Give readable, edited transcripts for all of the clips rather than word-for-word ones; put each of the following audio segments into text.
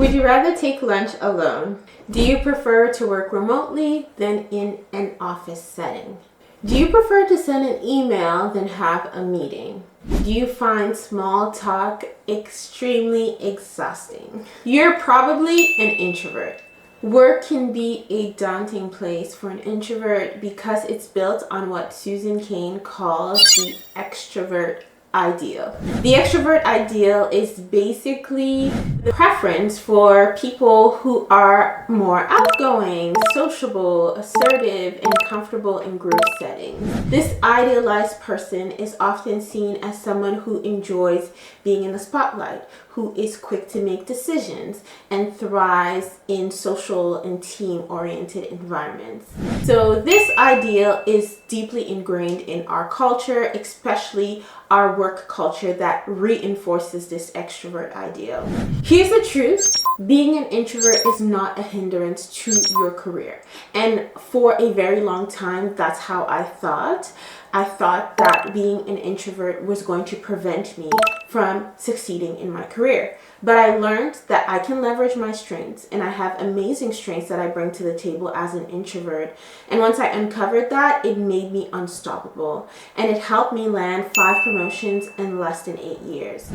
Would you rather take lunch alone? Do you prefer to work remotely than in an office setting? Do you prefer to send an email than have a meeting? Do you find small talk extremely exhausting? You're probably an introvert. Work can be a daunting place for an introvert because it's built on what Susan Cain calls the extrovert ideal. The extrovert ideal is basically the preference for people who are more outgoing, sociable, assertive, and comfortable in group settings. This idealized person is often seen as someone who enjoys being in the spotlight, who is quick to make decisions, and thrives in social and team-oriented environments. So this ideal is deeply ingrained in our culture, especially our work culture that reinforces this extrovert ideal. Here's the truth. Being an introvert is not a hindrance to your career. And for a very long time, that's how I thought. I thought that being an introvert was going to prevent me from succeeding in my career. But I learned that I can leverage my strengths, and I have amazing strengths that I bring to the table as an introvert. And once I uncovered that, it made me unstoppable. And it helped me land 5 promotions in less than 8 years.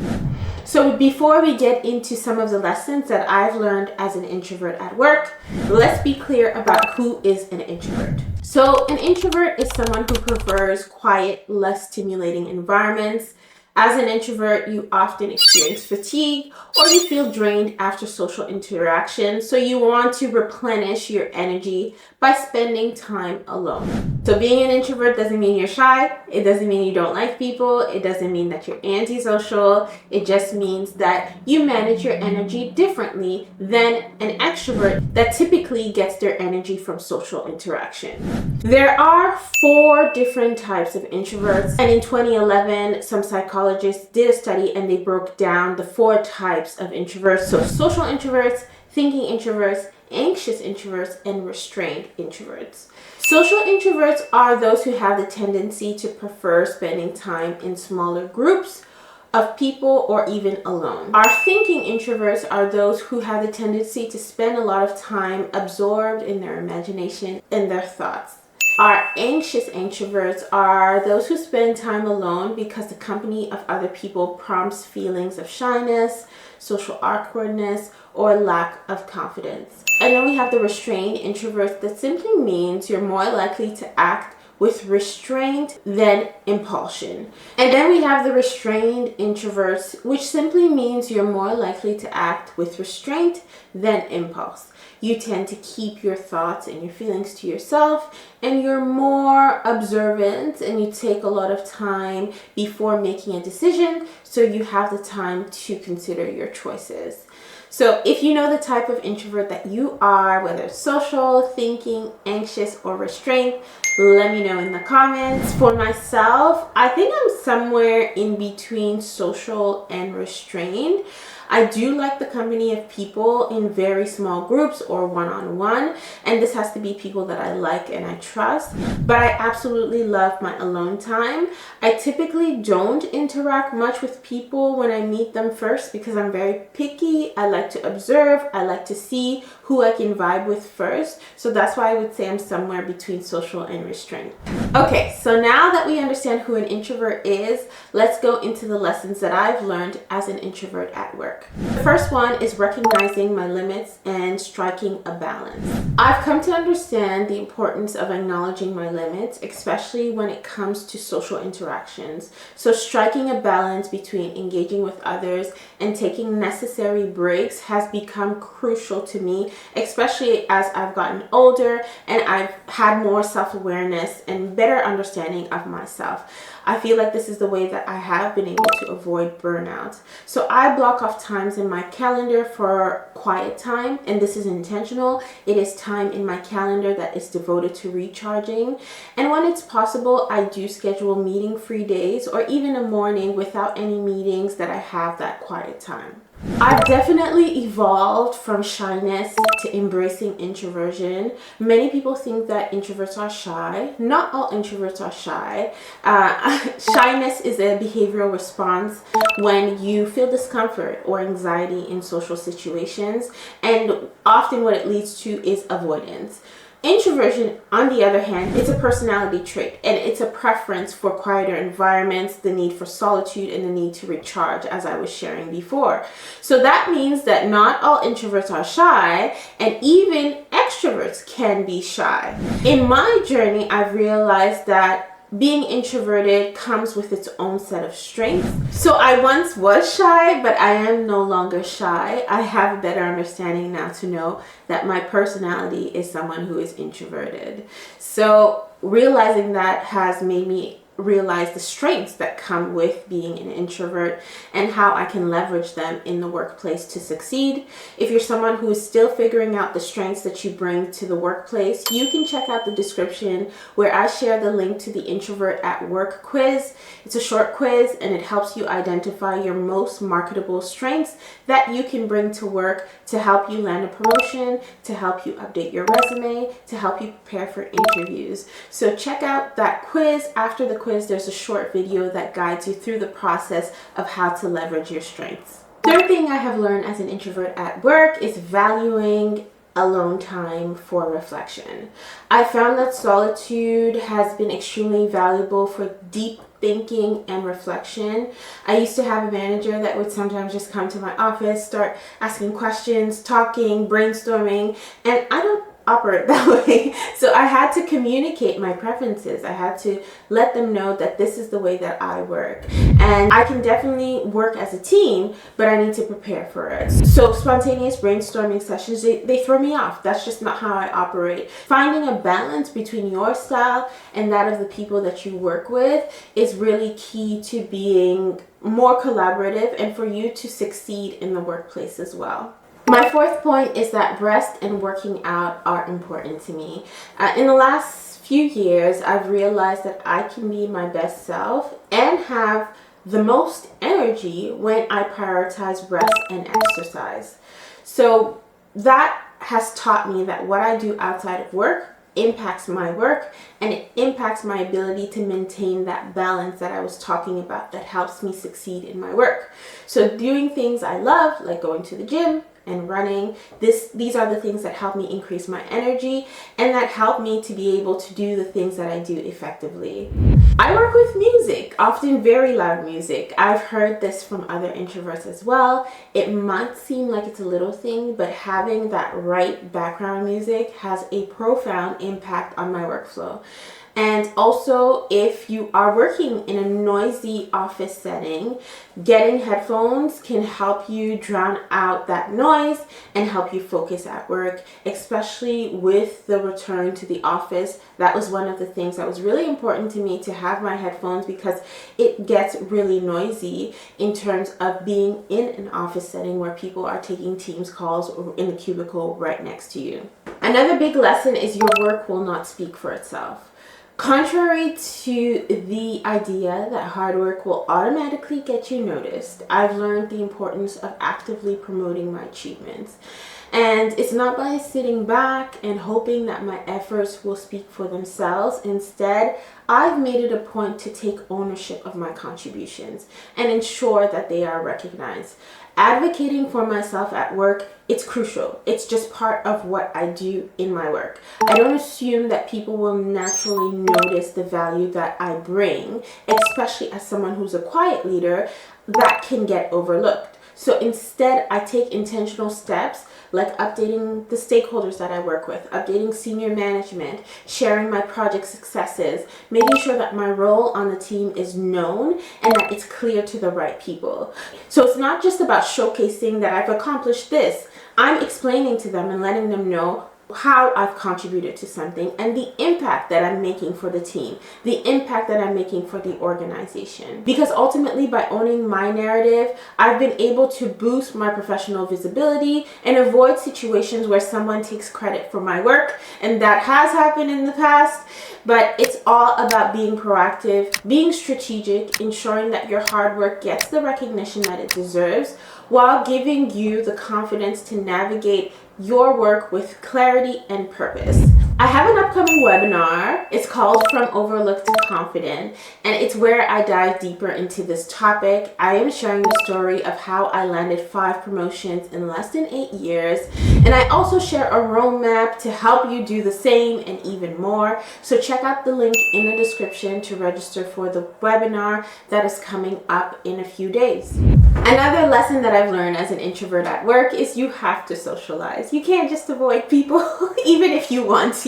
So before we get into some of the lessons that I've learned as an introvert at work, let's be clear about who is an introvert. So an introvert is someone who prefers quiet, less stimulating environments. As an introvert, you often experience fatigue or you feel drained after social interaction, so you want to replenish your energy by spending time alone. So being an introvert doesn't mean you're shy, it doesn't mean you don't like people, it doesn't mean that you're antisocial, it just means that you manage your energy differently than an extrovert that typically gets their energy from social interaction. There are 4 different types of introverts, and in 2011, some psychologists did a study and they broke down the 4 types of introverts. So social introverts, thinking introverts, anxious introverts, and restrained introverts. Social introverts are those who have the tendency to prefer spending time in smaller groups of people or even alone. Our thinking introverts are those who have the tendency to spend a lot of time absorbed in their imagination and their thoughts. Our anxious introverts are those who spend time alone because the company of other people prompts feelings of shyness, social awkwardness, or lack of confidence. And then we have the restrained introverts. That simply means you're more likely to act with restraint than impulsion. And then we have the restrained introverts, which simply means you're more likely to act with restraint than impulse. You tend to keep your thoughts and your feelings to yourself, and you're more observant, and you take a lot of time before making a decision, so you have the time to consider your choices. So if you know the type of introvert that you are, whether it's social, thinking, anxious, or restrained, let me know in the comments. For myself, I think I'm somewhere in between social and restrained. I do like the company of people in very small groups or one-on-one, and this has to be people that I like and I trust, but I absolutely love my alone time. I typically don't interact much with people when I meet them first because I'm very picky. I like to observe, I like to see who I can vibe with first, so that's why I would say I'm somewhere between social and restrained. Okay, so now that we understand who an introvert is, let's go into the lessons that I've learned as an introvert at work. The first one is recognizing my limits and striking a balance. I've come to understand the importance of acknowledging my limits, especially when it comes to social interactions. So striking a balance between engaging with others and taking necessary breaks has become crucial to me, especially as I've gotten older and I've had more self-awareness and better understanding of myself. I feel like this is the way that I have been able to avoid burnout. So I block off times in my calendar for quiet time, and this is intentional. It is time in my calendar that is devoted to recharging. And when it's possible, I do schedule meeting-free days or even a morning without any meetings that I have that quiet time. I've definitely evolved from shyness to embracing introversion. Many people think that introverts are shy. Not all introverts are shy. Shyness is a behavioral response when you feel discomfort or anxiety in social situations, and often what it leads to is avoidance. Introversion, on the other hand, is a personality trait, and it's a preference for quieter environments, the need for solitude, and the need to recharge, as I was sharing before. So that means that not all introverts are shy, and even extroverts can be shy. In my journey, I've realized that being introverted comes with its own set of strengths. So I once was shy, but I am no longer shy. I have a better understanding now to know that my personality is someone who is introverted. So realizing that has made me realize the strengths that come with being an introvert and how I can leverage them in the workplace to succeed. If you're someone who is still figuring out the strengths that you bring to the workplace, you can check out the description where I share the link to the Introvert at Work quiz. It's a short quiz and it helps you identify your most marketable strengths that you can bring to work to help you land a promotion, to help you update your resume, to help you prepare for interviews. So check out that quiz. After the quiz, there's a short video that guides you through the process of how to leverage your strengths. Third thing I have learned as an introvert at work is valuing alone time for reflection. I found that solitude has been extremely valuable for deep thinking and reflection. I used to have a manager that would sometimes just come to my office, start asking questions, talking, brainstorming, and I don't operate that way. So I had to communicate my preferences. I had to let them know that this is the way that I work. And I can definitely work as a team, but I need to prepare for it. So spontaneous brainstorming sessions, they throw me off. That's just not how I operate. Finding a balance between your style and that of the people that you work with is really key to being more collaborative and for you to succeed in the workplace as well. My fourth point is that rest and working out are important to me. In the last few years, I've realized that I can be my best self and have the most energy when I prioritize rest and exercise. So that has taught me that what I do outside of work impacts my work, and it impacts my ability to maintain that balance that I was talking about that helps me succeed in my work. So doing things I love, like going to the gym and running, these are the things that help me increase my energy and that help me to be able to do the things that I do effectively. I work with music, often very loud music. I've heard this from other introverts as well. It might seem like it's a little thing, but having that right background music has a profound impact on my workflow. And also, if you are working in a noisy office setting, getting headphones can help you drown out that noise and help you focus at work, especially with the return to the office. That was one of the things that was really important to me, to have my headphones, because it gets really noisy in terms of being in an office setting where people are taking Teams calls in the cubicle right next to you. Another big lesson is your work will not speak for itself. Contrary to the idea that hard work will automatically get you noticed, I've learned the importance of actively promoting my achievements. And it's not by sitting back and hoping that my efforts will speak for themselves. Instead, I've made it a point to take ownership of my contributions and ensure that they are recognized. Advocating for myself at work, it's crucial. It's just part of what I do in my work. I don't assume that people will naturally notice the value that I bring, especially as someone who's a quiet leader. That can get overlooked. So instead, I take intentional steps like updating the stakeholders that I work with, updating senior management, sharing my project successes, making sure that my role on the team is known and that it's clear to the right people. So it's not just about showcasing that I've accomplished this. I'm explaining to them and letting them know how I've contributed to something and the impact that I'm making for the team, the impact that I'm making for the organization. Because ultimately, by owning my narrative, I've been able to boost my professional visibility and avoid situations where someone takes credit for my work, and that has happened in the past. But it's all about being proactive, being strategic, ensuring that your hard work gets the recognition that it deserves, while giving you the confidence to navigate your work with clarity and purpose. I have an upcoming webinar. It's called From Overlooked to Confident, and it's where I dive deeper into this topic. I am sharing the story of how I landed 5 promotions in less than 8 years, and I also share a roadmap to help you do the same and even more. So check out the link in the description to register for the webinar that is coming up in a few days. Another lesson that I've learned as an introvert at work is you have to socialize. You can't just avoid people even if you want to.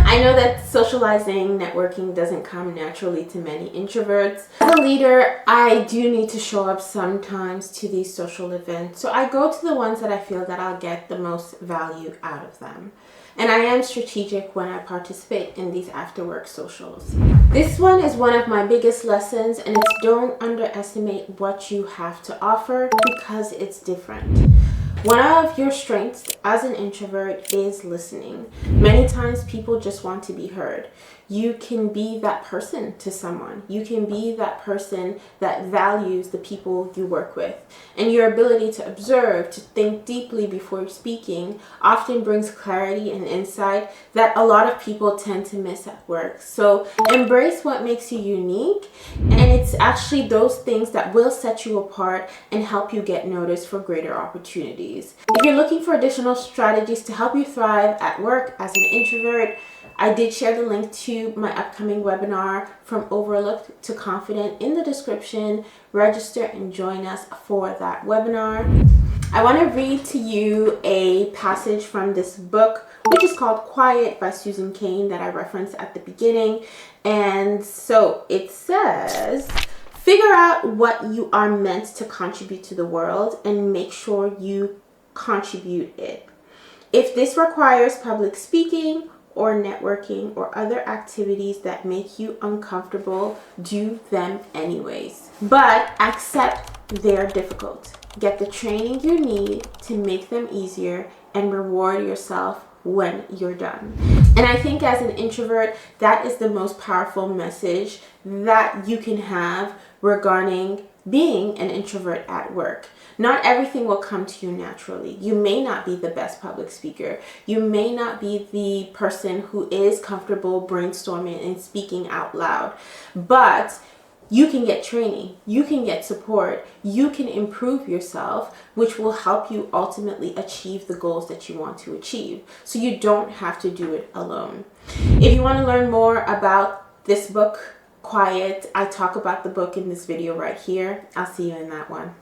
I know that socializing, networking doesn't come naturally to many introverts. As a leader, I do need to show up sometimes to these social events. So I go to the ones that I feel that I'll get the most value out of them. And I am strategic when I participate in these after-work socials. This one is one of my biggest lessons, and it's don't underestimate what you have to offer because it's different. One of your strengths as an introvert is listening. Many times people just want to be heard. You can be that person to someone. You can be that person that values the people you work with. And your ability to observe, to think deeply before speaking, often brings clarity and insight that a lot of people tend to miss at work. So embrace what makes you unique, and it's actually those things that will set you apart and help you get noticed for greater opportunities. If you're looking for additional strategies to help you thrive at work as an introvert, I did share the link to my upcoming webinar From Overlooked to Confident in the description. Register and join us for that webinar. I want to read to you a passage from this book, which is called Quiet by Susan Cain, that I referenced at the beginning. And so it says, figure out what you are meant to contribute to the world and make sure you contribute it. If this requires public speaking or networking or other activities that make you uncomfortable, do them anyways. But accept they're difficult. Get the training you need to make them easier and reward yourself when you're done. And I think as an introvert, that is the most powerful message that you can have regarding being an introvert at work. Not everything will come to you naturally. You may not be the best public speaker. You may not be the person who is comfortable brainstorming and speaking out loud. But you can get training. You can get support. You can improve yourself, which will help you ultimately achieve the goals that you want to achieve. So you don't have to do it alone. If you want to learn more about this book, Quiet, I talk about the book in this video right here. I'll see you in that one.